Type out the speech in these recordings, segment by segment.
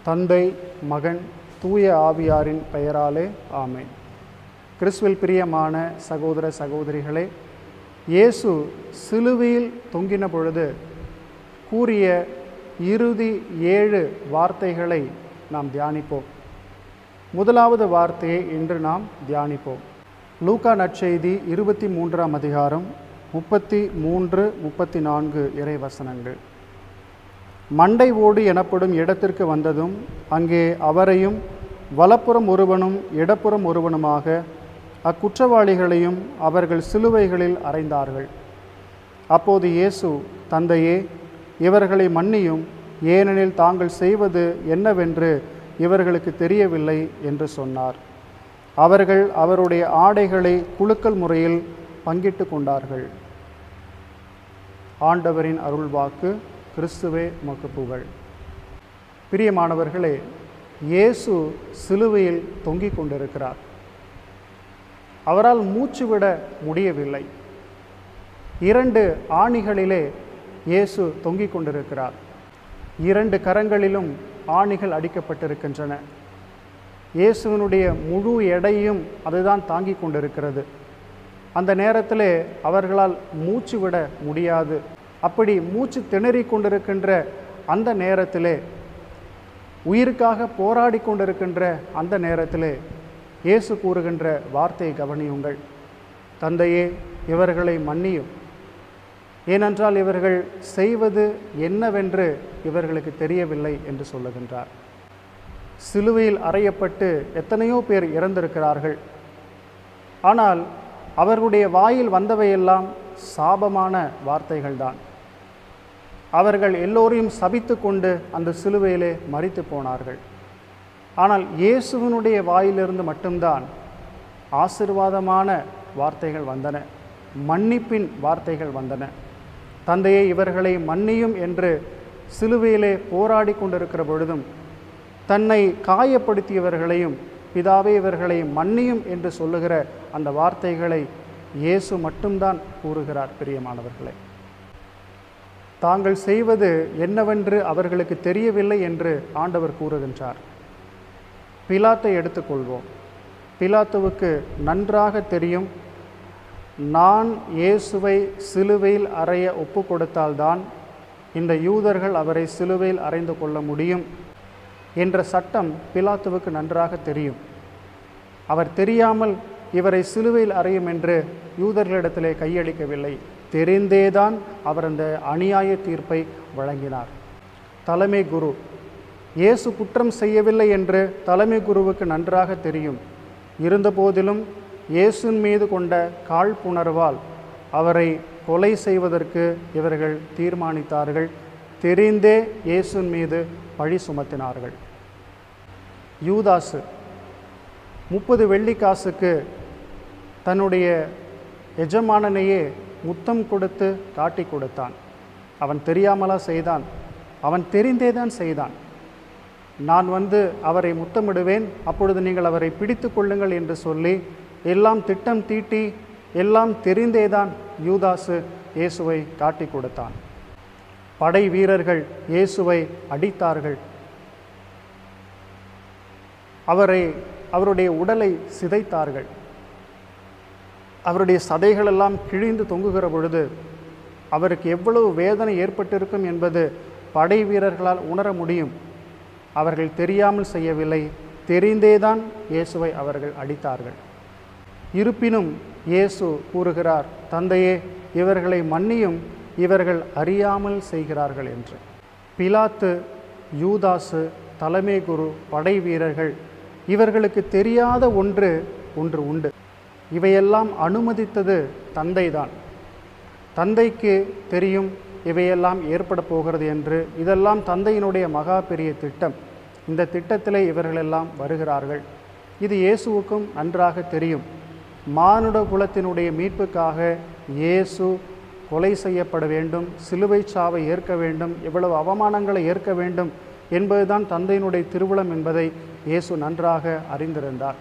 தந்தை, மகன், தூய ஆவியாரின் பெயராலே ஆமென். கிறிஸ்துவில் பிரியமான சகோதர சகோதரிகளே, இயேசு சிலுவையில் தொங்கின பொழுது கூறிய இறுதி 7 வார்த்தைகளை நாம் தியானிப்போம். முதலாவது வார்த்தையை இன்று நாம் தியானிப்போம். லூக்கா நற்செய்தி 23ஆம் அதிகாரம் 33, 34 இறைவசனங்கள். மண்டை ஓடு எனப்படும் இடத்திற்கு வந்ததும் அங்கே அவரையும் வலப்புறம் ஒருவனும் இடப்புறம் ஒருவனுமாக அக்குற்றவாளிகளையும் அவர்கள் சிலுவைகளில் அறைந்தார்கள். அப்போது இயேசு, தந்தையே, இவர்களை மன்னியும், ஏனெனில் தாங்கள் செய்வது என்னவென்று இவர்களுக்கு தெரியவில்லை என்று சொன்னார். அவர்கள் அவருடைய ஆடைகளை குலுக்கல் முறையில் பங்கிட்டு கொண்டார்கள். ஆண்டவரின் அருள்வாக்கு. கிறிஸ்துவே உமக்கு புகழ். பிரியமானவர்களே, இயேசு சிலுவையில் தொங்கிக் கொண்டிருக்கிறார். அவரால் மூச்சு விட முடியவில்லை. 2 ஆணிகளிலே இயேசு தொங்கிக் கொண்டிருக்கிறார். 2 கரங்களிலும் ஆணிகள் அடிக்கப்பட்டிருக்கின்றன. இயேசுவினுடைய முழு எடையும் அதுதான் தாங்கிக் கொண்டிருக்கிறது. அந்த நேரத்திலே அவர்களால் மூச்சு விட முடியாது. அப்படி மூச்சு திணறி கொண்டிருக்கின்ற அந்த நேரத்திலே, உயிருக்காக போராடி கொண்டிருக்கின்ற அந்த நேரத்திலே இயேசு கூறுகின்ற வார்த்தையை கவனியுங்கள். தந்தையே, இவர்களை மன்னியும், ஏனென்றால் இவர்கள் செய்வது என்னவென்று இவர்களுக்கு தெரியவில்லை என்று சொல்லுகின்றார். சிலுவையில் அறையப்பட்டு எத்தனையோ பேர் இறந்திருக்கிறார்கள். ஆனால் அவர்களுடைய வாயில் வந்தவையெல்லாம் சாபமான வார்த்தைகள்தான். அவர்கள் எல்லோரையும் சபித்து கொண்டு அந்த சிலுவையிலே மரித்து போனார்கள். ஆனால் இயேசுவினுடைய வாயிலிருந்து மட்டும்தான் ஆசீர்வாதமான வார்த்தைகள் வந்தன, மன்னிப்பின் வார்த்தைகள் வந்தன. தந்தையை இவர்களை மன்னியும் என்று சிலுவையிலே போராடி கொண்டிருக்கிற பொழுதும், தன்னை காயப்படுத்தியவர்களையும் பிதாவே இவர்களை மன்னியும் என்று சொல்லுகிற அந்த வார்த்தைகளை இயேசு மட்டும்தான் கூறுகிறார். பிரியமானவர்களே, தாங்கள் செய்வது என்னவென்று அவர்களுக்கு தெரியவில்லை என்று ஆண்டவர் கூறுகின்றார். பிலாத்தை எடுத்துக்கொள்வோம். பிலாத்துவுக்கு நன்றாக தெரியும், நான் இயேசுவை சிலுவையில் அறைய ஒப்பு கொடுத்தால்தான் இந்த யூதர்கள் அவரை சிலுவையில் அறைந்து கொள்ள முடியும் என்ற சட்டம் பிலாத்துவுக்கு நன்றாக தெரியும். அவர் தெரியாமல் இவரை சிலுவையில் அறையும் என்று யூதர்களிடத்திலே கையளிக்கவில்லை. தெரிந்தேதான் அவர் அந்த அநியாய தீர்ப்பை வழங்கினார். தலைமை குரு, இயேசு குற்றம் செய்யவில்லை என்று தலைமை குருவுக்கு நன்றாக தெரியும். இருந்தபோதிலும் இயேசுவின் மீது கொண்ட காழ்ப்புணர்வால் அவரை கொலை செய்வதற்கு இவர்கள் தீர்மானித்தார்கள். தெரிந்தே இயேசுவின் மீது பழி சுமத்தினார்கள். யூதாசு 30 வெள்ளிக்காசுக்கு தன்னுடைய எஜமானனையே முத்தம் கொடுத்து காட்டி கொடுத்தான். அவன் தெரியாமலா செய்தான்? அவன் தெரிந்தேதான் செய்தான். நான் அவரை முத்தமிடுவேன், அப்பொழுது நீங்கள் அவரை பிடித்து கொள்ளுங்கள் என்று சொல்லி எல்லாம் திட்டம் தீட்டி எல்லாம் தெரிந்தேதான் யூதாசு இயேசுவை காட்டி கொடுத்தான். படை வீரர்கள் இயேசுவை அடித்தார்கள். அவருடைய உடலை சிதைத்தார்கள். அவருடைய சதைகளெல்லாம் கிழிந்து தொங்குகிற பொழுது அவருக்கு எவ்வளவு வேதனை ஏற்பட்டிருக்கும் என்பது படை வீரர்களால் உணர முடியும். அவர்கள் தெரியாமல் செய்யவில்லை, தெரிந்தேதான் இயேசுவை அவர்கள் அடித்தார்கள். இருப்பினும் இயேசு கூறுகிறார், தந்தையே, இவர்களை மன்னியும், இவர்கள் அறியாமல் செய்கிறார்கள் என்று. பிலாத்து, யூதாசு, தலைமை குரு, படை வீரர்கள், இவர்களுக்கு தெரியாத ஒன்று உண்டு. இவையெல்லாம் அனுமதித்தது தந்தைதான். தந்தைக்கு தெரியும் இவையெல்லாம் ஏற்பட போகிறது என்று. இதெல்லாம் தந்தையினுடைய மகா பெரிய திட்டம். இந்த திட்டத்திலே இவர்களெல்லாம் வருகிறார்கள். இது இயேசுவுக்கும் நன்றாக தெரியும். மானுட குலத்தினுடைய மீட்புக்காக இயேசு கொலை செய்யப்பட வேண்டும், சிலுவை சாவை ஏற்க வேண்டும், எவ்வளவு அவமானங்களை ஏற்க வேண்டும் என்பதுதான் தந்தையினுடைய திருவுளம் என்பதை இயேசு நன்றாக அறிந்திருந்தார்.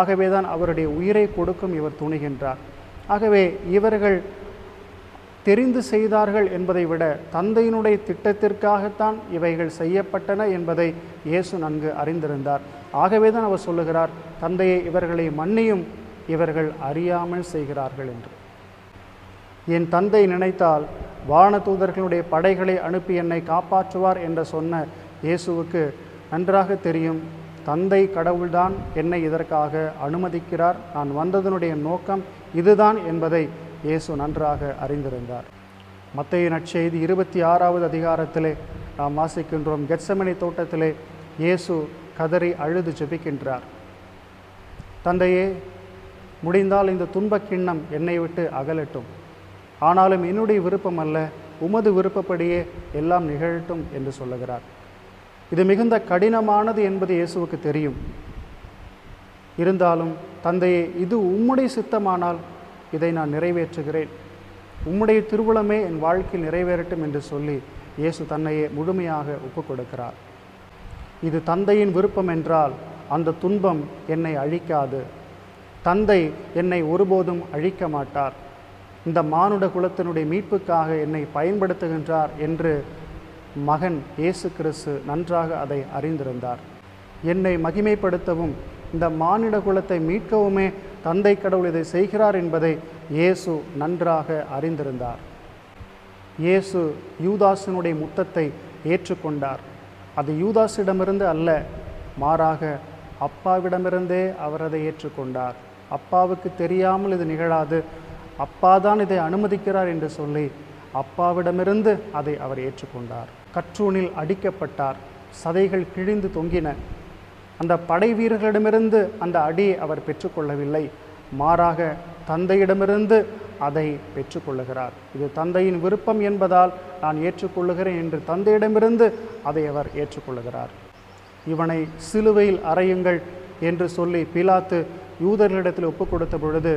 ஆகவேதான் அவருடைய உயிரை கொடுக்கும் இவர் துணிகின்றார். ஆகவே இவர்கள் தெரிந்து செய்தார்கள் என்பதை விட தந்தையினுடைய திட்டத்திற்காகத்தான் இவைகள் செய்யப்பட்டன என்பதை இயேசு நன்கு அறிந்திருந்தார். ஆகவே தான் அவர் சொல்லுகிறார், தந்தையை இவர்களை மன்னியும், இவர்கள் அறியாமல் செய்கிறார்கள் என்று. என் தந்தை நினைத்தால் வானதூதர்களுடைய படைகளை அனுப்பி என்னை காப்பாற்றுவார் என்று சொன்ன இயேசுவுக்கு நன்றாக தெரியும், தந்தை கடவுள்தான் என்னை இதற்காக அனுமதிக்கிறார், நான் வந்ததனுடைய நோக்கம் இதுதான் என்பதை இயேசு நன்றாக அறிந்திருந்தார். மத்தேயு நற்செய்தி 26வது அதிகாரத்திலே நாம் வாசிக்கின்றோம், கெத்செமனே தோட்டத்திலே இயேசு கதறி அழுது ஜெபிக்கின்றார். தந்தையே, முடிந்தால் இந்த துன்பக் கிண்ணம் என்னை விட்டு அகலட்டும், ஆனாலும் என்னுடைய விருப்பம் அல்ல, உமது விருப்பப்படியே எல்லாம் நிகழட்டும் என்று சொல்லுகிறார். இது மிகுந்த கடினமானது என்பது இயேசுவுக்கு தெரியும். இருந்தாலும், தந்தையே, இது உம்முடைய சித்தமானால் இதை நான் நிறைவேற்றுகிறேன், உம்முடைய திருவுளமே என் வாழ்க்கையில் நிறைவேறட்டும் என்று சொல்லி இயேசு தன்னையே முழுமையாக ஒப்புக் கொடுக்கிறார். இது தந்தையின் விருப்பம் என்றால் அந்த துன்பம் என்னை அழிக்காது. தந்தை என்னை ஒருபோதும் அழிக்க மாட்டார். இந்த மானுட குலத்தினுடைய மீட்புக்காக என்னை பயன்படுத்துகின்றார் என்று மகன் இயேசு கிறிஸ்து நன்றாக அதை அறிந்திருந்தார். என்னை மகிமைப்படுத்தவும் இந்த மானிட குலத்தை மீட்கவுமே தந்தை கடவுள் இதை செய்கிறார் என்பதை இயேசு நன்றாக அறிந்திருந்தார். இயேசு யூதாசினுடைய முத்தத்தை ஏற்றுக்கொண்டார். அது யூதாசிடமிருந்து அல்ல, மாறாக அப்பாவிடமிருந்தே அவர் அதை ஏற்றுக்கொண்டார். அப்பாவுக்கு தெரியாமல் இது நிகழாது, அப்பாதான் இதை அனுமதிக்கிறார் என்று சொல்லி அப்பாவிடமிருந்து அதை அவர் ஏற்றுக்கொண்டார். கற்றூனில் அடிக்கப்பட்டார், சதைகள் கிழிந்து தொங்கின. அந்த படை வீரர்களிடமிருந்து அந்த அடியை அவர் பெற்றுக்கொள்ளவில்லை, மாறாக தந்தையிடமிருந்து அதை பெற்றுக்கொள்ளுகிறார். இது தந்தையின் விருப்பம் என்பதால் நான் ஏற்றுக்கொள்ளுகிறேன் என்று தந்தையிடமிருந்து அதை அவர் ஏற்றுக்கொள்ளுகிறார். இவனை சிலுவையில் அறையுங்கள் என்று சொல்லி பிலாத்து யூதர்களிடத்தில் ஒப்புக் கொடுத்த பொழுது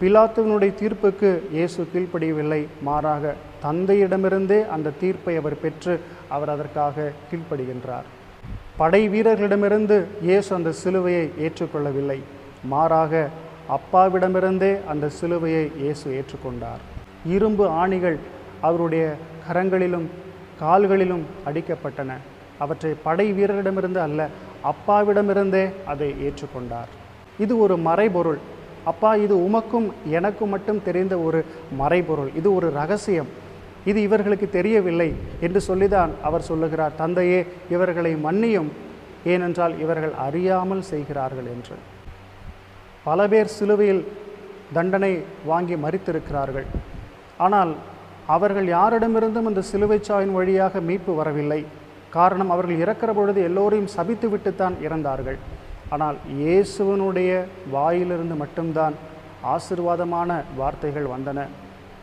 பிலாத்துவினுடைய தீர்ப்புக்கு இயேசு கீழ்ப்படியவில்லை, மாறாக தந்தையிடமிருந்தே அந்த தீர்ப்பை அவர் பெற்று அவர் அதற்காக கீழ்ப்படுகின்றார். படை வீரர்களிடமிருந்து இயேசு அந்த சிலுவையை ஏற்றுக்கொள்ளவில்லை, மாறாக அப்பாவிடமிருந்தே அந்த சிலுவையை இயேசு ஏற்றுக்கொண்டார். இரும்பு ஆணிகள் அவருடைய கரங்களிலும் கால்களிலும் அடிக்கப்பட்டன. அவற்றை படை வீரரிடமிருந்து அல்ல, அப்பாவிடமிருந்தே அதை ஏற்றுக்கொண்டார். இது ஒரு மறைபொருள். அப்பா, இது உமக்கும் எனக்கும் மட்டும் தெரிந்த ஒரு மறைபொருள், இது ஒரு ரகசியம், இது இவர்களுக்கு தெரியவில்லை என்று சொல்லிதான் அவர் சொல்லுகிறார், தந்தையே இவர்களை மன்னியும், ஏனென்றால் இவர்கள் அறியாமல் செய்கிறார்கள் என்று. பல பேர் சிலுவையில் தண்டனை வாங்கி மரித்திருக்கிறார்கள். ஆனால் அவர்கள் யாரிடமிருந்தும் அந்த சிலுவைச்சாவின் வழியாக மீட்பு வரவில்லை. காரணம், அவர்கள் இறக்கிற பொழுது எல்லோரையும் சபித்து விட்டுத்தான் இறந்தார்கள். ஆனால் இயேசுவனுடைய வாயிலிருந்து மட்டும்தான் ஆசீர்வாதமான வார்த்தைகள் வந்தன,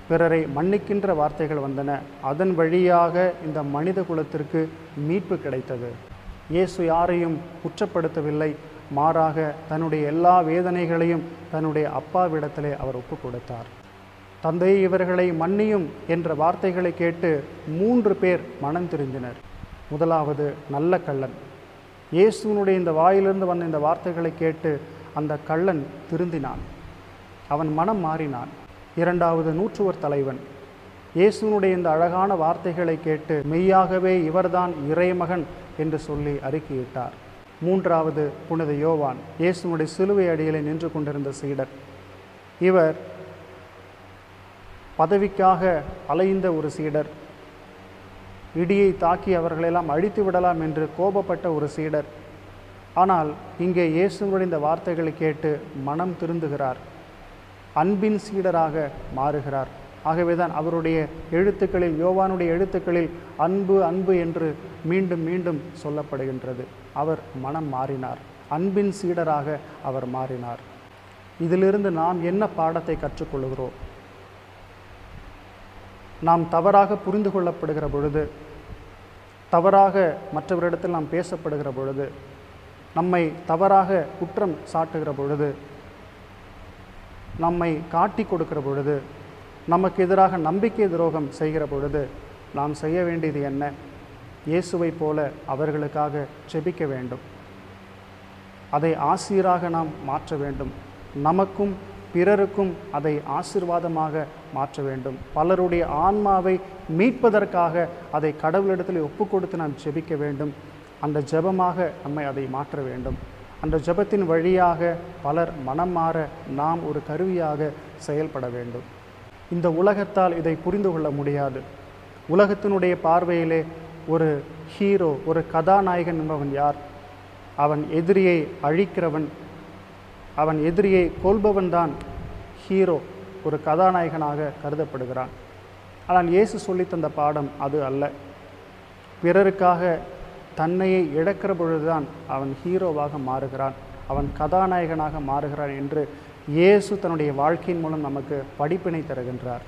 பிறரை மன்னிக்கின்ற வார்த்தைகள் வந்தன. அதன் வழியாக இந்த மனித குலத்திற்கு மீட்பு கிடைத்தது. இயேசு யாரையும் குற்றப்படுத்தவில்லை, மாறாக தன்னுடைய எல்லா வேதனைகளையும் தன்னுடைய அப்பாவிடத்திலே அவர் ஒப்பு கொடுத்தார். தந்தை இவர்களை மன்னியும் என்ற வார்த்தைகளை கேட்டு 3 பேர் மனம் திருந்தினர். முதலாவது நல்ல கள்ளன். இயேசுனுடைய இந்த வாயிலிருந்து வந்த இந்த வார்த்தைகளை கேட்டு அந்த கள்ளன் திருந்தினான், அவன் மனம் மாறினான். 2வது நூற்றுவர் தலைவன். இயேசுனுடைய இந்த அழகான வார்த்தைகளை கேட்டு மெய்யாகவே இவர்தான் இறைமகன் என்று சொல்லி அறிக்கையிட்டார். 3வது புனித யோவான், இயேசுனுடைய சிலுவை அடியிலே நின்று கொண்டிருந்த சீடர். இவர் பதவிக்காக அலைந்த ஒரு சீடர், இடியை தாக்கி அவர்களெல்லாம் அழித்து விடலாம் என்று கோபப்பட்ட ஒரு சீடர். ஆனால் இங்கே இயேசுனுடைய இந்த வார்த்தைகளை கேட்டு மனம் திருந்துகிறார், அன்பின் சீடராக மாறுகிறார். ஆகவேதான் அவருடைய எழுத்துக்களில், யோவானுடைய எழுத்துக்களில் அன்பு அன்பு என்று மீண்டும் மீண்டும் சொல்லப்படுகின்றது. அவர் மனம் மாறினார், அன்பின் சீடராக அவர் மாறினார். இதிலிருந்து நாம் என்ன பாடத்தை கற்றுக்கொள்கிறோம்? நாம் தவறாக புரிந்து கொள்ளப்படுகிற பொழுது, தவறாக மற்றவரிடத்தில் நாம் பேசப்படுகிற பொழுது, நம்மை தவறாக குற்றம் சாட்டுகிற பொழுது, நம்மை காட்டி கொடுக்கிற பொழுது, நமக்கு எதிராக நம்பிக்கை துரோகம் செய்கிற பொழுது நாம் செய்ய வேண்டியது என்ன? இயேசுவை போல அவர்களுக்காக ஜெபிக்க வேண்டும். அதை ஆசீராக நாம் மாற்ற வேண்டும். நமக்கும் பிறருக்கும் அதை ஆசீர்வாதமாக மாற்ற வேண்டும். பலருடைய ஆன்மாவை மீட்பதற்காக அதை கடவுளிடத்தில் ஒப்பு கொடுத்து நாம் ஜெபிக்க வேண்டும். அந்த ஜெபமாக நம்மை அதை மாற்ற வேண்டும். அந்த ஜெபத்தின் வழியாக பலர் மனம் மாற நாம் ஒரு கருவியாக செயல்பட வேண்டும். இந்த உலகத்தால் இதை புரிந்து கொள்ள முடியாது. உலகத்தினுடைய பார்வையிலே ஒரு ஹீரோ, ஒரு கதாநாயகன் என்பவன் யார்? அவன் எதிரியை அழிக்கிறவன், அவன் எதிரியை கொல்பவன் தான் ஹீரோ, ஒரு கதாநாயகனாக கருதப்படுகிறான். ஆனால் இயேசு சொல்லி தந்த பாடம் அது அல்ல. பிறருக்காக தன்னையே இழக்கிற பொழுதுதான் அவன் ஹீரோவாக மாறுகிறான், அவன் கதாநாயகனாக மாறுகிறான் என்று இயேசு தன்னுடைய வாழ்க்கையின் மூலம் நமக்கு படிப்பினை தருகின்றார்.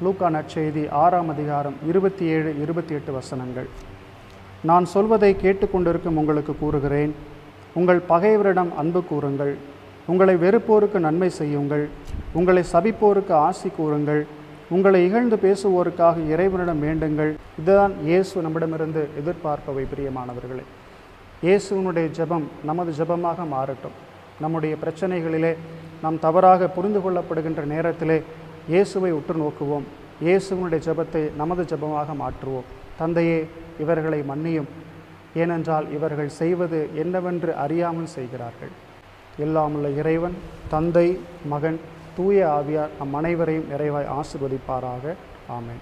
லூக்கா நற்செய்தி 6ஆம் அதிகாரம் 27-28 வசனங்கள். நான் சொல்வதை கேட்டுக்கொண்டிருக்கும் உங்களுக்கு கூறுகிறேன், உங்கள் பகைவரிடம் அன்பு கூறுங்கள், உங்களை வெறுப்போருக்கு நன்மை செய்யுங்கள், உங்களை சபிப்போருக்கு ஆசி கூறுங்கள், உங்களை இகழ்ந்து பேசுவோருக்காக இறைவனிடம் வேண்டுங்கள். இதுதான் இயேசு நம்மிடமிருந்து எதிர்பார்ப்பவை. பிரியமானவர்களே, இயேசுவினுடைய ஜெபம் நமது ஜெபமாக மாறட்டும். நம்முடைய பிரச்சனைகளிலே நாம் தவறாக புரிந்து கொள்ளப்படுகின்ற நேரத்திலே இயேசுவை உற்று நோக்குவோம். இயேசுவினுடைய ஜெபத்தை நமது ஜெபமாக மாற்றுவோம். தந்தையே, இவர்களை மன்னியும், ஏனென்றால் இவர்கள் செய்வது என்னவென்று அறியாமல் செய்கிறார்கள். எல்லாமுள்ள இறைவன், தந்தை, மகன், தூய ஆவியார் நம் அனைவரையும் நிறைவாய் ஆசீர்வதிப்பாராக. ஆமென்.